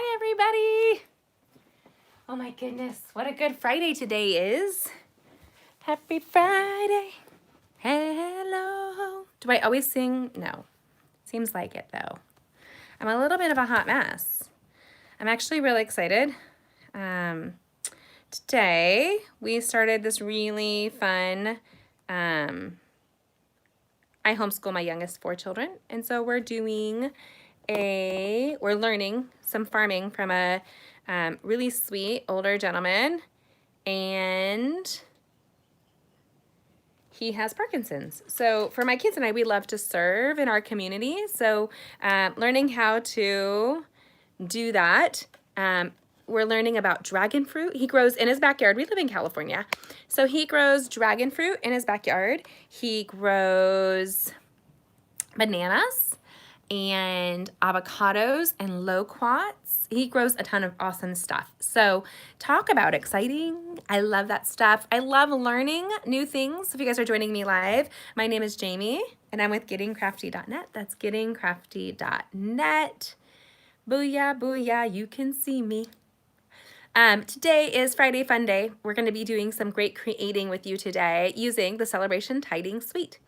Hi, everybody. Oh my goodness, what a good Friday today is. Happy Friday. Hello. Do I always sing? No. Seems like it though. I'm a little bit of a hot mess. I'm actually really excited. Today we started this really fun, I homeschool my youngest 4 children, and so we're learning some farming from a really sweet older gentleman, and he has Parkinson's. So for my kids and I, we love to serve in our community. So learning how to do that. We're learning about dragon fruit. He grows in his backyard. We live in California. So he grows dragon fruit in his backyard. He grows bananas and avocados and loquats. He grows a ton of awesome stuff. So talk about exciting. I love that stuff. I love learning new things. If you guys are joining me live, my name is Jamie and I'm with gettingcrafty.net. That's gettingcrafty.net. Booyah, booyah, you can see me. Today is Friday Fun Day. We're going to be doing some great creating with you today using the Celebration Tidings Suite.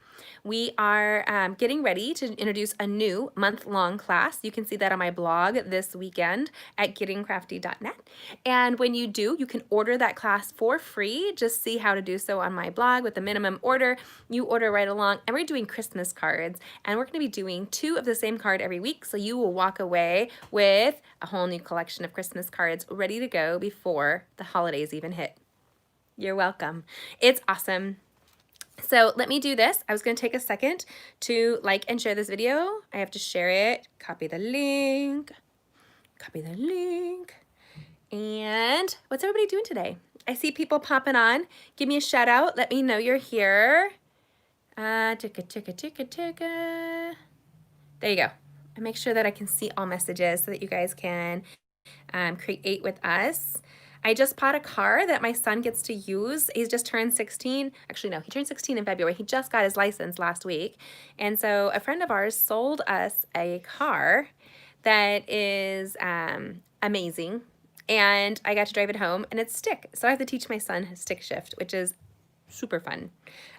We are getting ready to introduce a new month-long class. You can see that on my blog this weekend at gettingcrafty.net. And when you do, you can order that class for free. Just see how to do so on my blog with a minimum order. You order right along, and we're doing Christmas cards, and we're going to be doing 2 of the same card every week, so you will walk away with a whole new collection of Christmas cards ready to go before the holidays even hit. You're welcome. It's awesome. So let me do this. I was going to take a second to like and share this video. I have to share it, copy the link, and what's everybody doing today? I see people popping on. Give me a shout out. Let me know you're here. There you go. I make sure that I can see all messages so that you guys can create with us. I just bought a car that my son gets to use. He's just turned 16. Actually, no, he turned 16 in February. He just got his license last week. And so a friend of ours sold us a car that is amazing. And I got to drive it home, and it's stick. So I have to teach my son stick shift, which is super fun.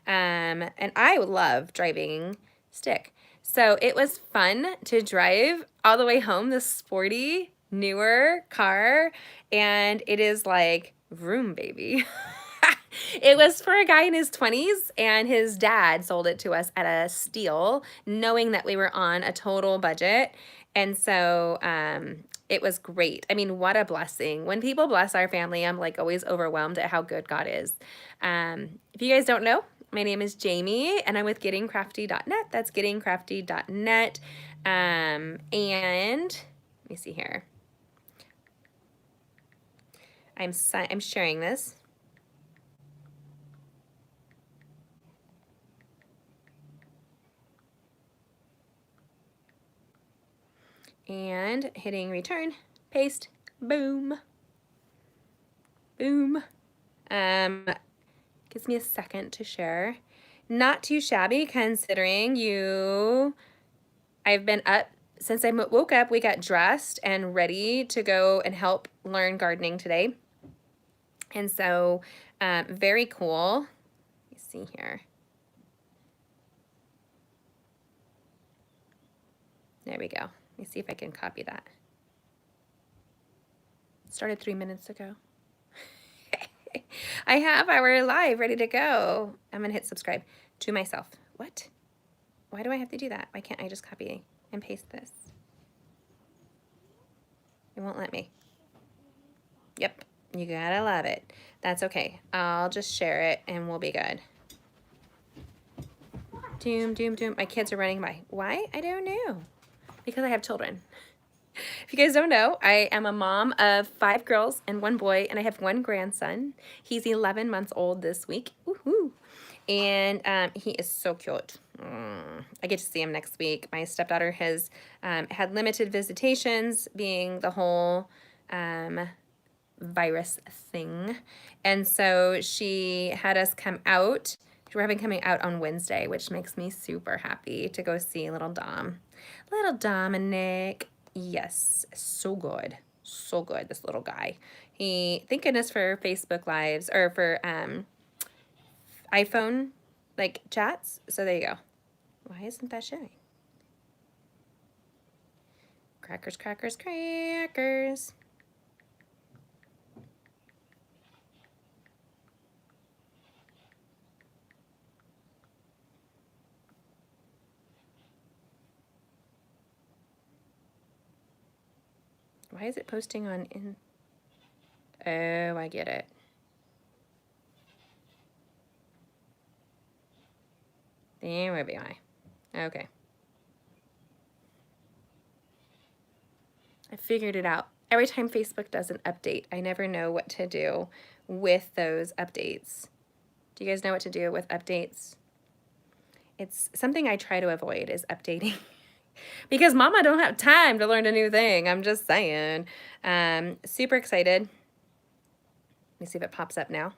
And I love driving stick. So it was fun to drive all the way home this sporty, newer car, and it is like vroom, baby. It was for a guy in his 20s, and his dad sold it to us at a steal, knowing that we were on a total budget. And so it was great. I mean, what a blessing. When people bless our family, I'm like always overwhelmed at how good God is. If you guys don't know, my name is Jamie, and I'm with gettingcrafty.net. That's gettingcrafty.net. And let me see here. I'm sharing this. And hitting return, paste, boom, boom. Gives me a second to share. Not too shabby considering I've been up since I woke up. We got dressed and ready to go and help learn gardening today. And so very cool. Let me see here. There we go. Let me see if I can copy that. Started 3 minutes ago. I have our live ready to go. I'm gonna hit subscribe to myself. What? Why do I have to do that? Why can't I just copy and paste this? It won't let me. Yep, you gotta love it. That's okay. I'll just share it and we'll be good. Doom, doom, doom. My kids are running by. Why? I don't know. Because I have children. If you guys don't know, I am a mom of 5 girls and 1 boy, and I have 1 grandson. He's 11 months old this week. Woohoo! And he is so cute. I get to see him next week. My stepdaughter has had limited visitations, being the whole virus thing. And so she had us come out. We're having coming out on Wednesday, which makes me super happy to go see little Dom. Little Dominic. Yes, so good. So good, this little guy. Thank goodness for Facebook Lives, or for iPhone, like, chats. So there you go. Why isn't that showing? Crackers, crackers, crackers. Why is it posting on in? Oh, I get it. There we go. Okay. I figured it out. Every time Facebook does an update, I never know what to do with those updates. Do you guys know what to do with updates? It's something I try to avoid, is updating. Because mama don't have time to learn a new thing. I'm just saying. Super excited. Let me see if it pops up now.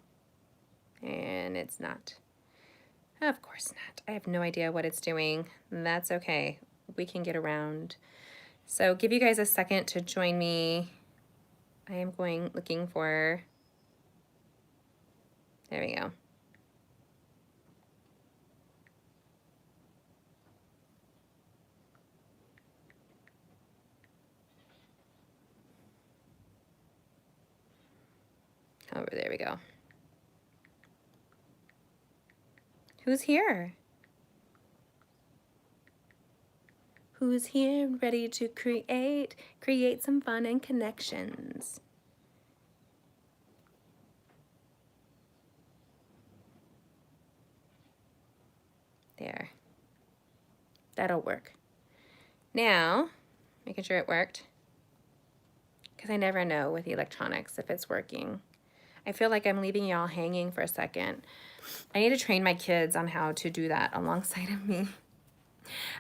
And it's not. Of course not. I have no idea what it's doing. That's okay. We can get around. So give you guys a second to join me. I am looking for, there we go. Oh, there we go. Who's here? Who's here ready to create some fun and connections? There. That'll work. Now, making sure it worked, because I never know with electronics if it's working. I feel like I'm leaving y'all hanging for a second. I need to train my kids on how to do that alongside of me.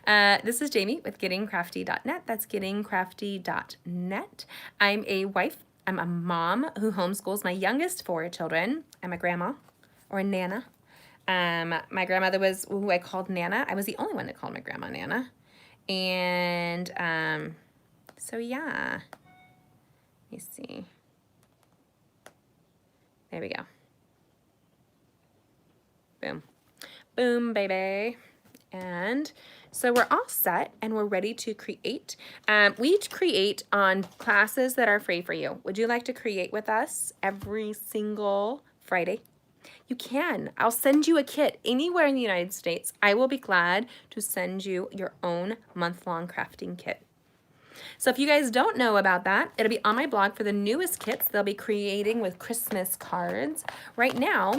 This is Jamie with gettingcrafty.net. That's gettingcrafty.net. I'm a wife. I'm a mom who homeschools my youngest 4 children. I'm a grandma, or a nana. My grandmother was who I called Nana. I was the only one that called my grandma Nana. And so yeah. Let me see. There we go. Boom. Boom, baby. And so we're all set and we're ready to create. We create on classes that are free for you. Would you like to create with us every single Friday? You can. I'll send you a kit anywhere in the United States. I will be glad to send you your own month-long crafting kit. So if you guys don't know about that, it'll be on my blog for the newest kits they'll be creating with Christmas cards. Right now,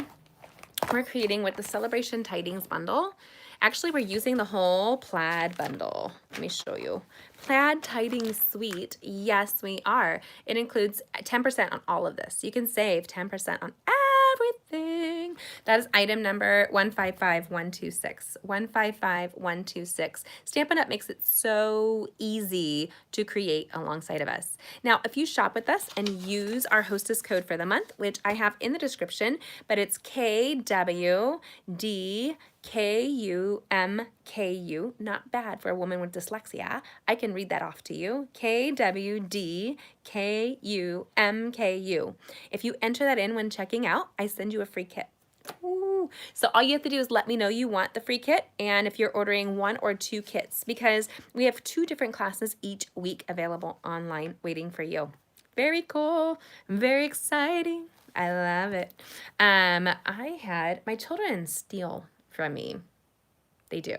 we're creating with the Celebration Tidings bundle. Actually, we're using the whole plaid bundle. Let me show you. Plaid Tidings Suite. Yes, we are. It includes 10% on all of this. You can save 10% on everything. That is item number 155126. 155126. Stampin' Up makes it so easy to create alongside of us. Now, if you shop with us and use our hostess code for the month, which I have in the description, but it's KWDKUMKU, not bad for a woman with dyslexia. I can read that off to you. KWDKUMKU. If you enter that in when checking out, I send you a free kit. Ooh. So all you have to do is let me know you want the free kit, and if you're ordering 1 or 2 kits, because we have 2 different classes each week available online waiting for you. Very cool, very exciting. I love it. I had my children steal from me. They do.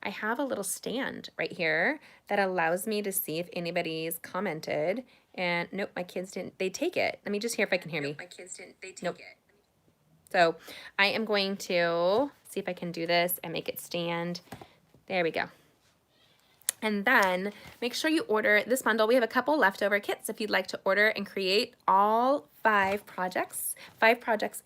I have a little stand right here that allows me to see if anybody's commented. And nope, my kids didn't. They take it. Let me just hear if I can hear me. My kids didn't. They take Nope. it. So I am going to see if I can do this and make it stand. There we go. And then make sure you order this bundle. We have a couple leftover kits if you'd like to order and create all 5 projects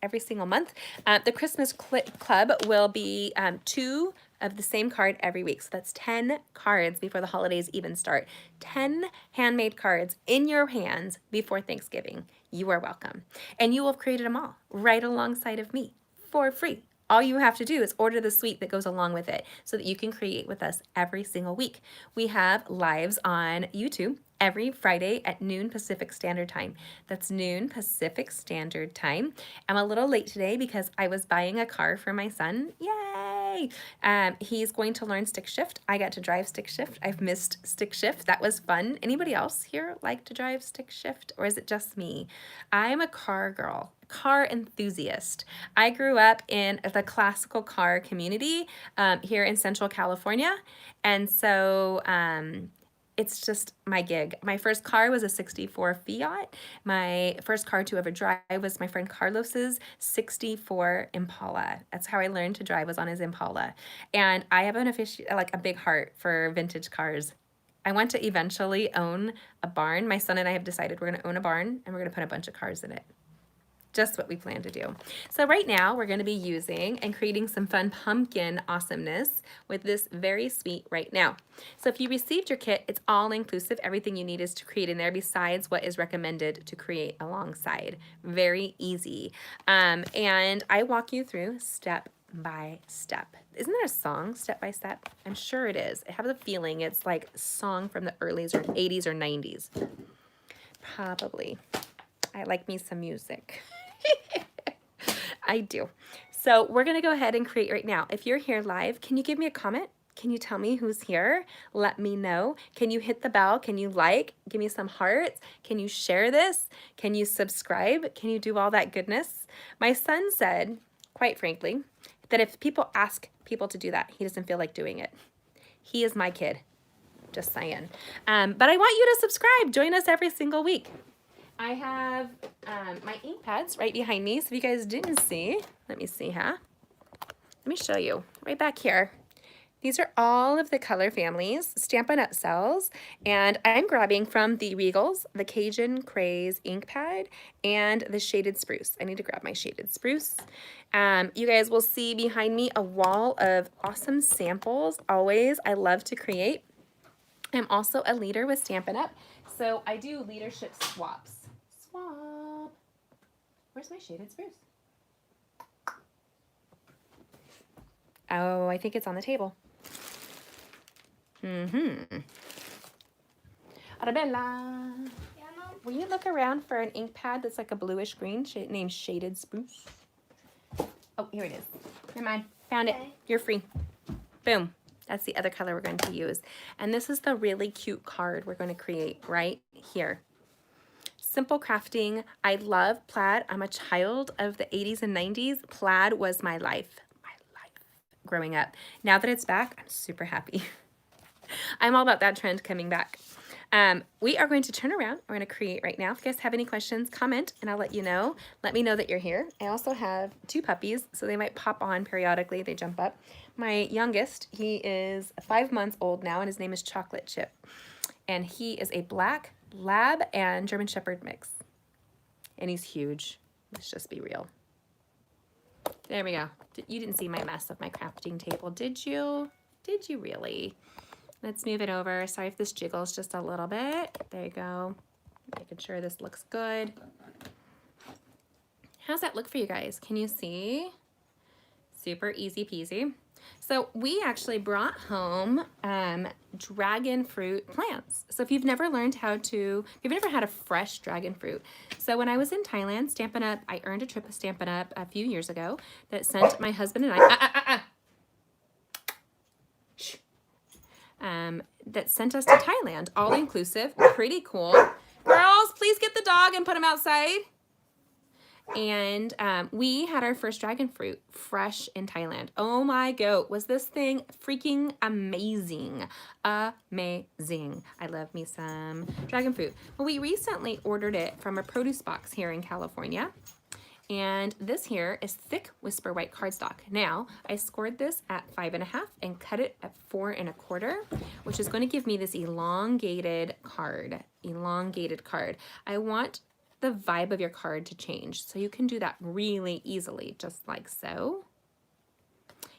every single month. The Christmas Club will be 2 of the same card every week. So that's 10 cards before the holidays even start. 10 handmade cards in your hands before Thanksgiving. You are welcome. And you will have created them all right alongside of me for free, All you have to do is order the suite that goes along with it so that you can create with us every single week. We have lives on YouTube every Friday at noon Pacific Standard Time. That's noon Pacific Standard Time. I'm a little late today because I was buying a car for my son. Yay! He's going to learn stick shift. I got to drive stick shift. I've missed stick shift. That was fun. Anybody else here like to drive stick shift, or is it just me? I'm a car girl, car enthusiast. I grew up in the classical car community here in Central California, and so it's just my gig. My first car was a 64 Fiat. My first car to ever drive was my friend Carlos's 64 Impala. That's how I learned to drive, was on his Impala. And I have a big heart for vintage cars. I want to eventually own a barn. My son and I have decided we're going to own a barn and we're going to put a bunch of cars in it. Just what we plan to do. So right now we're going to be using and creating some fun pumpkin awesomeness with this very sweet right now. So if you received your kit, it's all inclusive. Everything you need is to create in there besides what is recommended to create alongside. Very easy. And I walk you through step by step. Isn't there a song, Step by Step? I'm sure it is. I have the feeling it's like a song from the early 80s or 90s. Probably. I like me some music. I do. So we're going to go ahead and create right now. If you're here live, can you give me a comment? Can you tell me who's here? Let me know. Can you hit the bell? Can you like? Give me some hearts. Can you share this? Can you subscribe? Can you do all that goodness? My son said, quite frankly, that if people ask people to do that, he doesn't feel like doing it. He is my kid. Just saying. But I want you to subscribe. Join us every single week. I have my ink pads right behind me. So if you guys didn't see, let me see, huh? Let me show you right back here. These are all of the color families, Stampin' Up sells, and I'm grabbing from the Regals, the Cajun Craze ink pad, and the Shaded Spruce. I need to grab my Shaded Spruce. You guys will see behind me a wall of awesome samples. Always, I love to create. I'm also a leader with Stampin' Up, so I do leadership swaps. Swap. Where's my Shaded Spruce? Oh, I think it's on the table. Arabella, Yeah, Mom? will you look around for an ink pad that's like a bluish green named Shaded Spruce? Oh, here it is. Never mind. Found it. Okay. You're free. Boom. That's the other color we're going to use. And this is the really cute card we're going to create right here. Simple crafting. I love plaid. I'm a child of the 80s and 90s. Plaid was my life. Growing up. Now that it's back, I'm super happy. I'm all about that trend coming back. We are going to turn around. We're going to create right now. If you guys have any questions, comment and I'll let you know. Let me know that you're here. I also have 2 puppies, so they might pop on periodically. They jump up. My youngest, he is 5 months old now, and his name is Chocolate Chip. And he is a black lab and German Shepherd mix. And he's huge. Let's just be real. There we go. You didn't see my mess of my crafting table, did you? Did you really? Let's move it over. Sorry if this jiggles just a little bit. There you go. Making sure this looks good. How's that look for you guys? Can you see? Super easy peasy. So we actually brought home dragon fruit plants. So if you've never learned how to, if you've never had a fresh dragon fruit. So when I was in Thailand, Stampin' Up, I earned a trip with Stampin' Up a few years ago that sent my husband and I, that sent us to Thailand, all inclusive, pretty cool. Girls, please get the dog and put him outside. And we had our first dragon fruit fresh in Thailand. Oh my goat, was this thing freaking amazing. Amazing. I love me some dragon fruit. Well, we recently ordered it from a produce box here in California. And this here is thick Whisper White cardstock. Now, I scored this at 5.5 and cut it at 4 1/4, which is going to give me this elongated card. I want the vibe of your card to change, so you can do that really easily, just like so.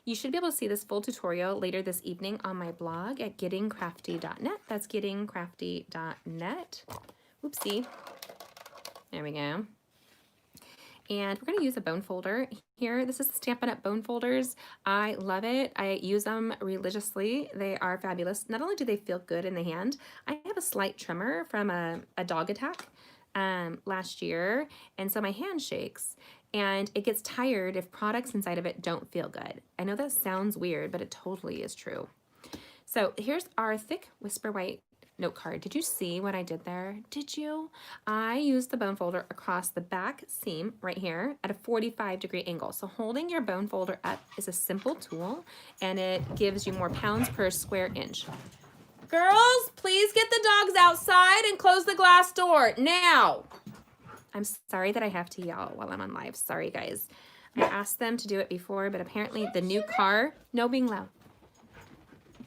You should be able to see this full tutorial later this evening on my blog at gettingcrafty.net. That's gettingcrafty.net. Oopsie. There we go. And we're gonna use a bone folder here. This is the Stampin' Up! Bone folders. I love it. I use them religiously. They are fabulous. Not only do they feel good in the hand, I have a slight tremor from a dog attack last year, and so my hand shakes. And it gets tired if products inside of it don't feel good. I know that sounds weird, but it totally is true. So here's our thick Whisper White note card. Did you see what I did there? Did you? I used the bone folder across the back seam right here at a 45-degree angle. So holding your bone folder up is a simple tool, and it gives you more pounds per square inch. Girls, please get the dogs outside and close the glass door now. I'm sorry that I have to yell while I'm on live. Sorry, guys. I asked them to do it before, but apparently the new car, no being loud.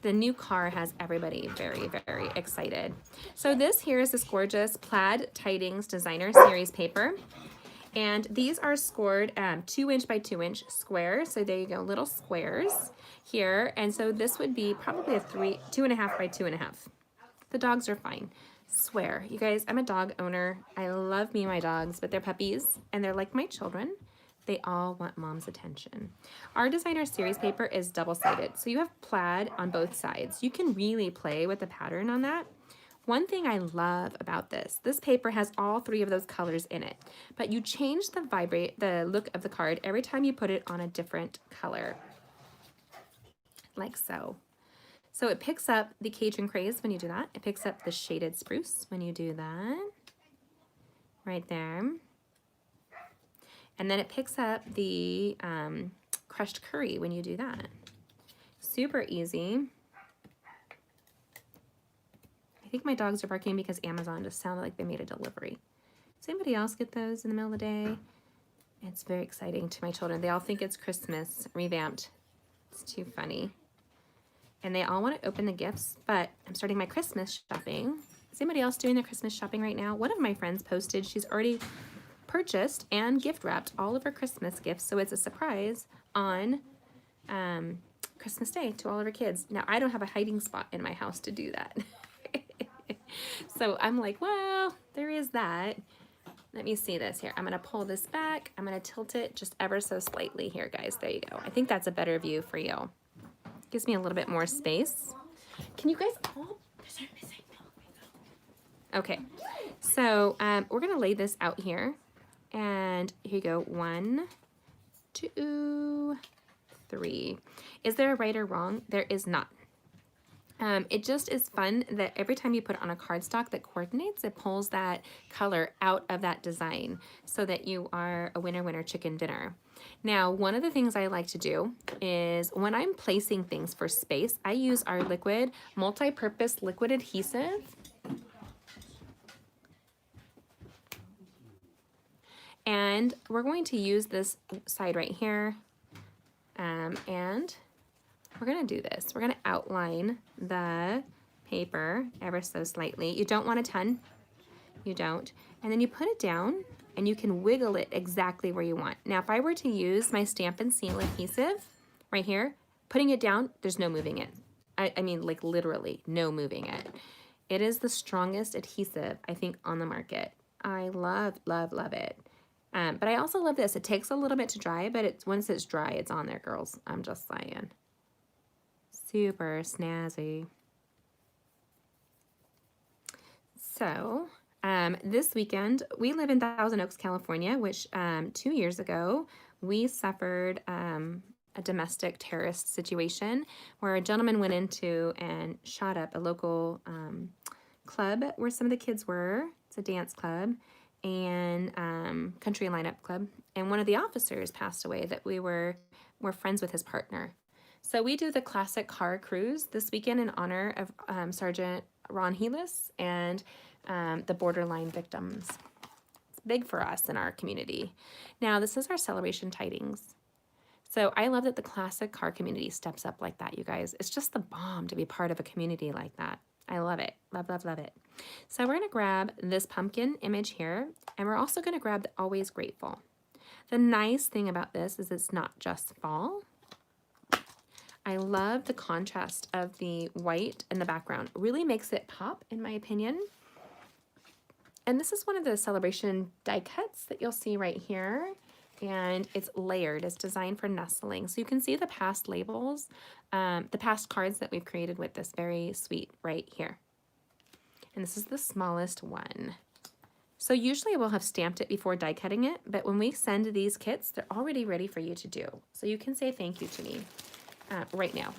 The new car has everybody very, very excited. So this here is this gorgeous plaid Tidings designer series paper. And these are scored 2" by 2" squares. So there you go, little squares here. And so this would be probably a 2.5 by 2.5. The dogs are fine. Swear, you guys, I'm a dog owner. I love me and my dogs, but they're puppies and they're like my children. They all want mom's attention. Our designer series paper is double-sided, so you have plaid on both sides. You can really play with the pattern on that. One thing I love about this paper has all 3 of those colors in it, but you change the look of the card every time you put it on a different color, like so. So it picks up the Cajun Craze when you do that. It picks up the Shaded Spruce when you do that, right there. And then it picks up the Crushed Curry when you do that. Super easy. I think my dogs are barking because Amazon just sounded like they made a delivery. Does anybody else get those in the middle of the day? It's very exciting to my children. They all think it's Christmas revamped. It's too funny. And they all want to open the gifts, but I'm starting my Christmas shopping. Is anybody else doing their Christmas shopping right now? One of my friends posted she's already purchased and gift wrapped all of her Christmas gifts, so it's a surprise on Christmas Day to all of her kids. Now, I don't have a hiding spot in my house to do that. So I'm like, well, there is that. Let me see this here. I'm going to pull this back. I'm going to tilt it just ever so slightly here, guys. There you go. I think that's a better view for you. Gives me a little bit more space. Can you guys all... Okay, so we're going to lay this out here. And here you go. 1, 2, 3. Is there a right or wrong? There is not. It just is fun that every time you put it on a cardstock that coordinates, it pulls that color out of that design so that you are a winner, winner, chicken dinner. Now, one of the things I like to do is when I'm placing things for space, I use our liquid, multi-purpose liquid adhesive. And we're going to use this side right here, and we're going to do this. We're going to outline the paper ever so slightly. You don't want a ton. You don't. And then you put it down, and you can wiggle it exactly where you want. Now, if I were to use my Stampin' Seal adhesive right here, putting it down, there's no moving it. I mean, like literally no moving it. It is the strongest adhesive, I think, on the market. I love, love, love it. But I also love this. It takes a little bit to dry, but once it's dry, it's on there, girls. I'm just saying. Super snazzy. So, this weekend, we live in Thousand Oaks, California, which 2 years ago, we suffered a domestic terrorist situation where a gentleman went into and shot up a local club where some of the kids were. It's a dance club and country lineup club. And one of the officers passed away that we were friends with his partner. So we do the classic car cruise this weekend in honor of Sergeant Ron Helis and the borderline victims. It's big for us in our community. Now, this is our celebration Tidings. So I love that the classic car community steps up like that, you guys. It's just the bomb to be part of a community like that. I love it. Love, love, love it. So we're going to grab this pumpkin image here, and we're also going to grab the Always Grateful. The nice thing about this is it's not just fall. I love the contrast of the white in the background. It really makes it pop, in my opinion. And this is one of the celebration die cuts that you'll see right here. and it's layered. It's designed for nestling. So you can see the past labels, the past cards that we've created with this very sweet right here. And this is the smallest one. So usually we'll have stamped it before die cutting it, but when we send these kits, they're already ready for you to do. So you can say thank you to me right now.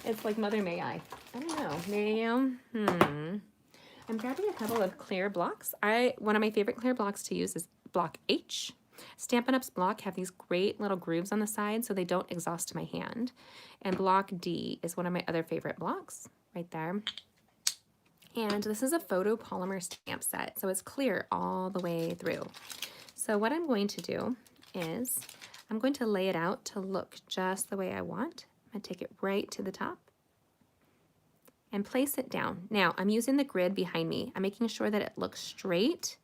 It's like, Mother, may I? I don't know. May I? I'm grabbing a couple of clear blocks. One of my favorite clear blocks to use is block H. Stampin' Up's block have these great little grooves on the side so they don't exhaust my hand. And block D is one of my other favorite blocks right there. And this is a photopolymer stamp set, so it's clear all the way through. So what I'm going to do is I'm going to lay it out to look just the way I want. I'm going to take it right to the top and place it down. Now, I'm using the grid behind me. I'm making sure that it looks straight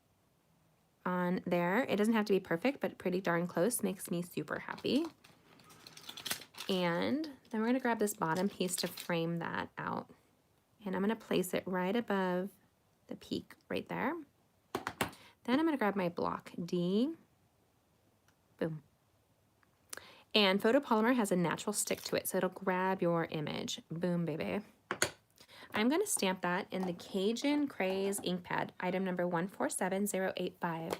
on there. It doesn't have to be perfect, but pretty darn close makes me super happy. And then we're gonna grab this bottom piece to frame that out. And I'm gonna place it right above the peak right there. Then I'm gonna grab my block D, boom. And photopolymer has a natural stick to it, so it'll grab your image. Boom, baby. I'm going to stamp that in the Cajun Craze ink pad, item number 147085.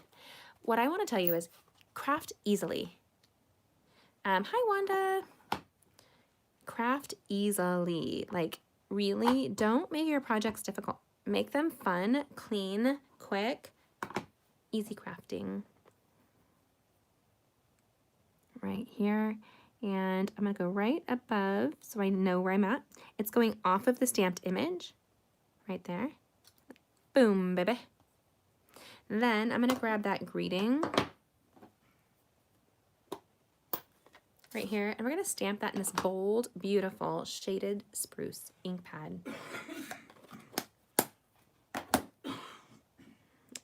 What I want to tell you is craft easily. Hi, Wanda. Craft easily. Like, really, don't make your projects difficult. Make them fun, clean, quick, easy crafting. Right here. And I'm going to go right above so I know where I'm at. It's going off of the stamped image right there. Boom, baby. Then I'm going to grab that greeting right here, and we're going to stamp that in this bold, beautiful, shaded spruce ink pad.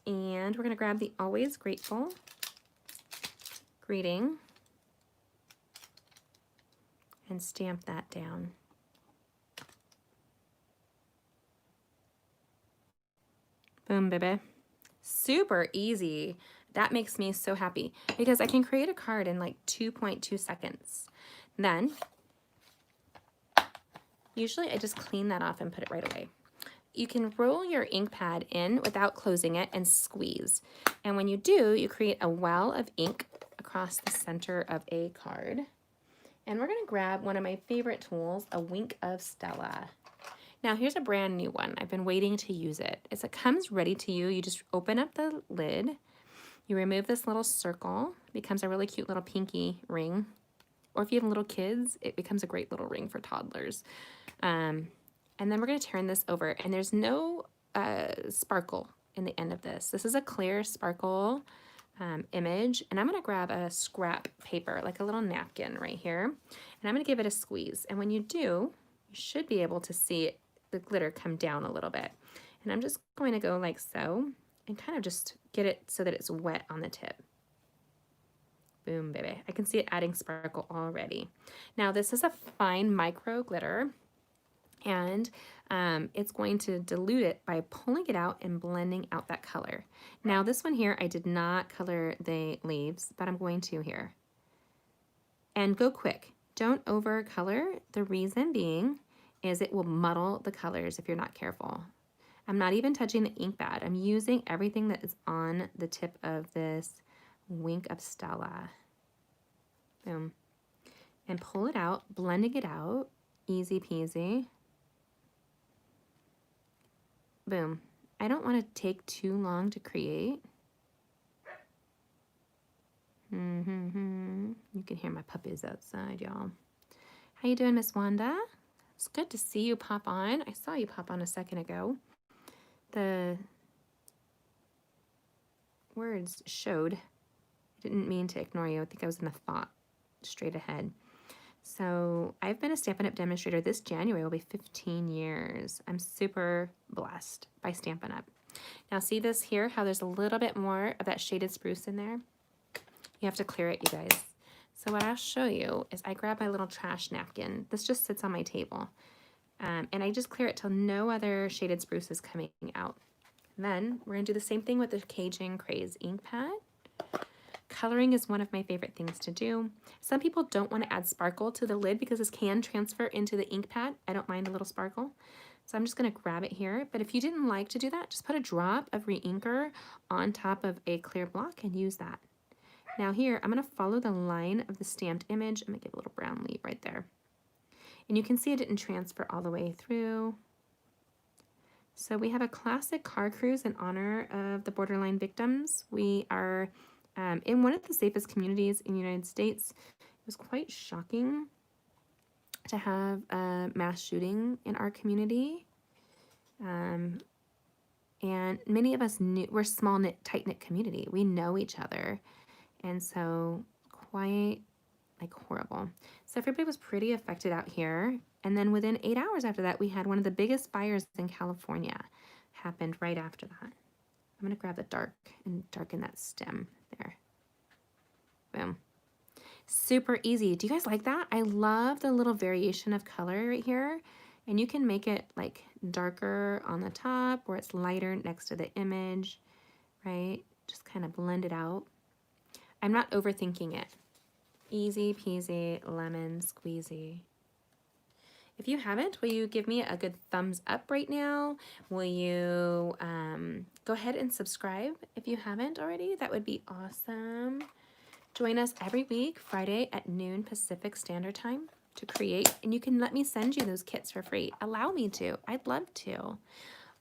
And we're going to grab the Always Grateful greeting and stamp that down. Boom, baby. Super easy. That makes me so happy because I can create a card in like 2.2 seconds. Then, usually I just clean that off and put it right away. You can roll your ink pad in without closing it and squeeze. And when you do, you create a well of ink across the center of a card. And we're gonna grab one of my favorite tools, a Wink of Stella. Now here's a brand new one. I've been waiting to use it. It comes ready to you. You just open up the lid, you remove this little circle, it becomes a really cute little pinky ring. Or if you have little kids, it becomes a great little ring for toddlers. And then we're gonna turn this over, and there's no sparkle in the end of this. This is a clear sparkle image, and I'm gonna grab a scrap paper, like a little napkin right here, and I'm gonna give it a squeeze. And when you do, you should be able to see it, the glitter come down a little bit. And I'm just going to go like so, and kind of just get it so that it's wet on the tip. Boom, baby. I can see it adding sparkle already. Now this is a fine micro glitter, and it's going to dilute it by pulling it out and blending out that color. Now this one here, I did not color the leaves, but I'm going to here. And go quick. Don't over color. The reason being is it will muddle the colors if you're not careful. I'm not even touching the ink pad. I'm using everything that is on the tip of this Wink of Stella. Boom. And pull it out, blending it out. Easy peasy. Boom. I don't want to take too long to create. You can hear my puppies outside, y'all. How you doing, Miss Wanda? It's good to see you pop on. I saw you pop on a second ago. The words showed. I didn't mean to ignore you. I think I was in a thought straight ahead. So I've been a Stampin' Up! Demonstrator. This January will be 15 years. I'm super blessed by Stampin' Up! Now see this here, how there's a little bit more of that shaded spruce in there? You have to clear it, you guys. So what I'll show you is I grab my little trash napkin. This just sits on my table. And I just clear it till no other shaded spruce is coming out. And then we're gonna do the same thing with the Cajun Craze ink pad. Coloring is one of my favorite things to do. Some people don't want to add sparkle to the lid because this can transfer into the ink pad. I don't mind a little sparkle. So I'm just going to grab it here. But if you didn't like to do that, just put a drop of re-inker on top of a clear block and use that. Now here, I'm going to follow the line of the stamped image. I'm going to give a little brown leaf right there. And you can see it didn't transfer all the way through. So we have a classic car cruise in honor of the borderline victims. We are in one of the safest communities in the United States. It was quite shocking to have a mass shooting in our community. And many of us knew, we're a small knit, tight-knit community. We know each other. And so quite like horrible. So everybody was pretty affected out here. And then within 8 hours after that, we had one of the biggest fires in California happened right after that. I'm going to grab the dark and darken that stem there. Boom. Super easy. Do you guys like that? I love the little variation of color right here. And you can make it like darker on the top or it's lighter next to the image, right? Just kind of blend it out. I'm not overthinking it. Easy peasy, lemon squeezy. If you haven't, will you give me a good thumbs up right now? Will you go ahead and subscribe if you haven't already? That would be awesome. Join us every week, Friday at noon Pacific Standard Time to create, and you can let me send you those kits for free. Allow me to. I'd love to.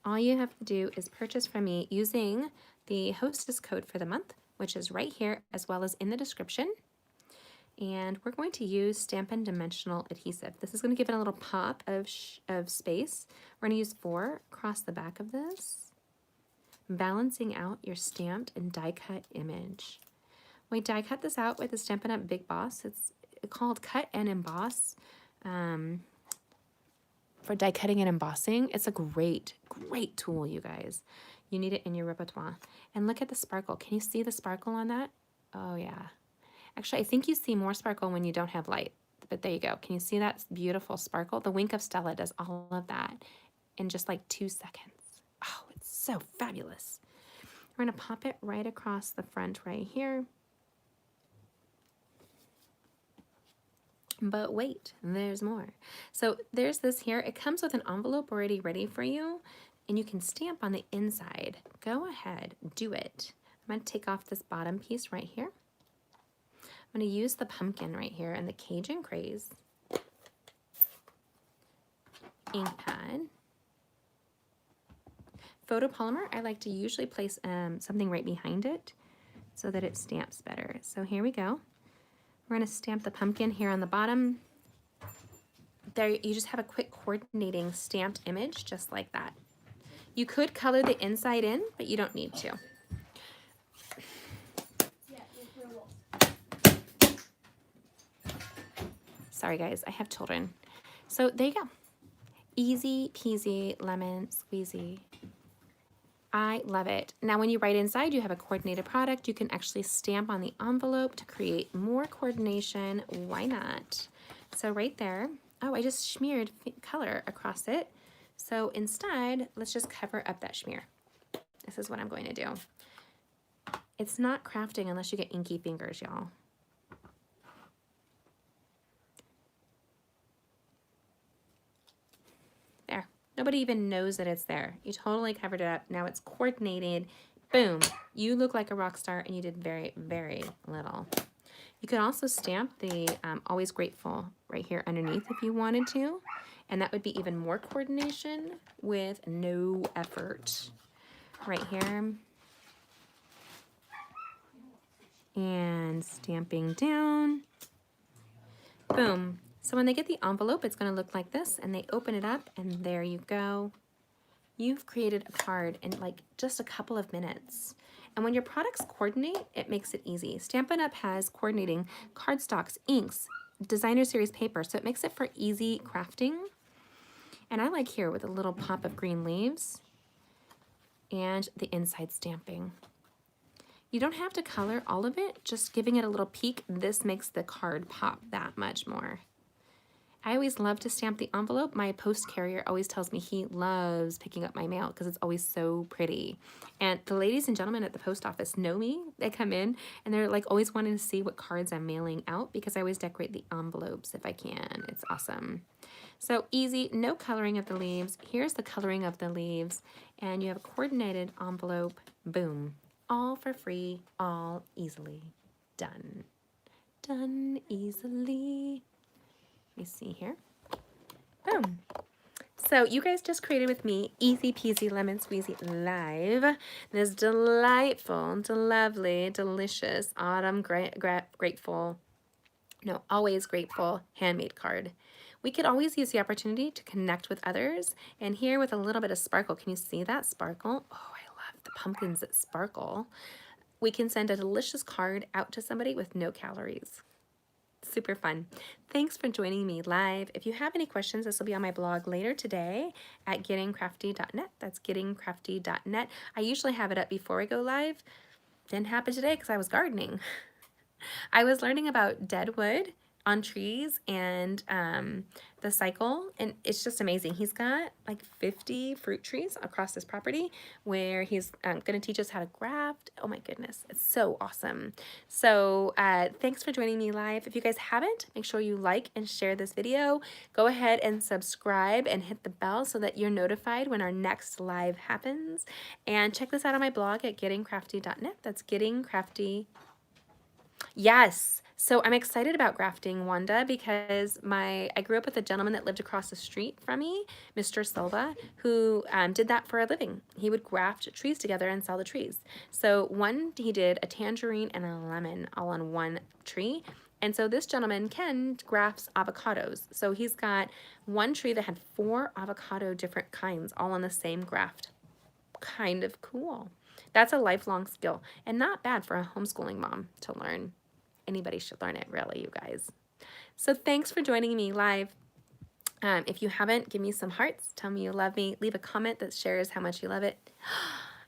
All you have to do is purchase from me using the hostess code for the month, which is right here as well as in the description. And we're going to use Stampin' Dimensional Adhesive. This is going to give it a little pop of space. We're going to use 4 across the back of this, balancing out your stamped and die cut image. We die cut this out with the Stampin' Up! Big Boss. It's called Cut and Emboss for die cutting and embossing. It's a great, great tool, you guys. You need it in your repertoire. And look at the sparkle. Can you see the sparkle on that? Oh, yeah. Actually, I think you see more sparkle when you don't have light, but there you go. Can you see that beautiful sparkle? The Wink of Stella does all of that in just like 2 seconds. Oh, it's so fabulous. We're going to pop it right across the front right here. But wait, there's more. So there's this here. It comes with an envelope already ready for you, and you can stamp on the inside. Go ahead, do it. I'm going to take off this bottom piece right here. I'm going to use the pumpkin right here and the Cajun Craze ink pad. Photopolymer, I like to usually place something right behind it so that it stamps better. So here we go. We're going to stamp the pumpkin here on the bottom. There, you just have a quick coordinating stamped image just like that. You could color the inside in, but you don't need to. Sorry guys, I have children. So there you go. Easy peasy lemon squeezy. I love it. Now when you write inside, you have a coordinated product. You can actually stamp on the envelope to create more coordination. Why not? So right there, oh, I just smeared color across it. So instead, let's just cover up that smear. This is what I'm going to do. It's not crafting unless you get inky fingers, y'all. There. Nobody even knows that it's there. You totally covered it up. Now it's coordinated. Boom. You look like a rock star and you did very, very little. You could also stamp the Always Grateful right here underneath if you wanted to. And that would be even more coordination with no effort. Right here. And stamping down. Boom. So when they get the envelope, it's going to look like this, and they open it up, and there you go. You've created a card in like just a couple of minutes. And when your products coordinate, it makes it easy. Stampin' Up! Has coordinating cardstocks, inks, designer series paper, so it makes it for easy crafting. And I like here with a little pop of green leaves and the inside stamping. You don't have to color all of it, just giving it a little peek. This makes the card pop that much more. I always love to stamp the envelope. My post carrier always tells me he loves picking up my mail because it's always so pretty. And the ladies and gentlemen at the post office know me. They come in and they're like always wanting to see what cards I'm mailing out because I always decorate the envelopes if I can. It's awesome. So easy, no coloring of the leaves. Here's the coloring of the leaves. And you have a coordinated envelope. Boom. All for free, all easily done. Done easily. Let me see here. Boom. So you guys just created with me Easy Peasy Lemon Squeezy Live. This delightful, lovely, delicious, autumn grateful, no, always grateful handmade card. We could always use the opportunity to connect with others. And here with a little bit of sparkle, can you see that sparkle? Oh, I love the pumpkins that sparkle. We can send a delicious card out to somebody with no calories. Super fun. Thanks for joining me live. If you have any questions, this will be on my blog later today at gettingcrafty.net. That's gettingcrafty.net. I usually have it up before I go live. Didn't happen today because I was gardening. I was learning about dead wood on trees and the cycle, and it's just amazing. He's got like 50 fruit trees across his property where he's going to teach us how to graft. Oh my goodness, it's so awesome. So thanks for joining me live. If you guys haven't, make sure you like and share this video. Go ahead and subscribe and hit the bell so that you're notified when our next live happens. And check this out on my blog at gettingcrafty.net. That's gettingcrafty. Yes. So I'm excited about grafting, Wanda, because I grew up with a gentleman that lived across the street from me, Mr. Silva, who did that for a living. He would graft trees together and sell the trees. So he did a tangerine and a lemon all on one tree. And so this gentleman, Ken, grafts avocados. So he's got one tree that had 4 avocado different kinds all on the same graft. Kind of cool. That's a lifelong skill and not bad for a homeschooling mom to learn. Anybody should learn it, really, you guys. So thanks for joining me live. If you haven't, give me some hearts. Tell me you love me. Leave a comment that shares how much you love it.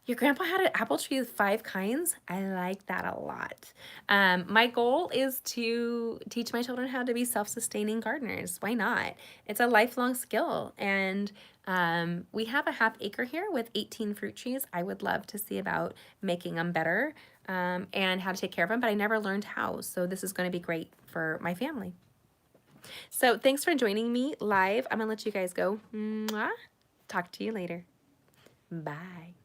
Your grandpa had an apple tree with 5 kinds. I like that a lot. My goal is to teach my children how to be self-sustaining gardeners. Why not? It's a lifelong skill. And we have a ½ acre here with 18 fruit trees. I would love to see about making them better and how to take care of them, but I never learned how. So this is going to be great for my family. So thanks for joining me live. I'm going to let you guys go. Mwah. Talk to you later. Bye.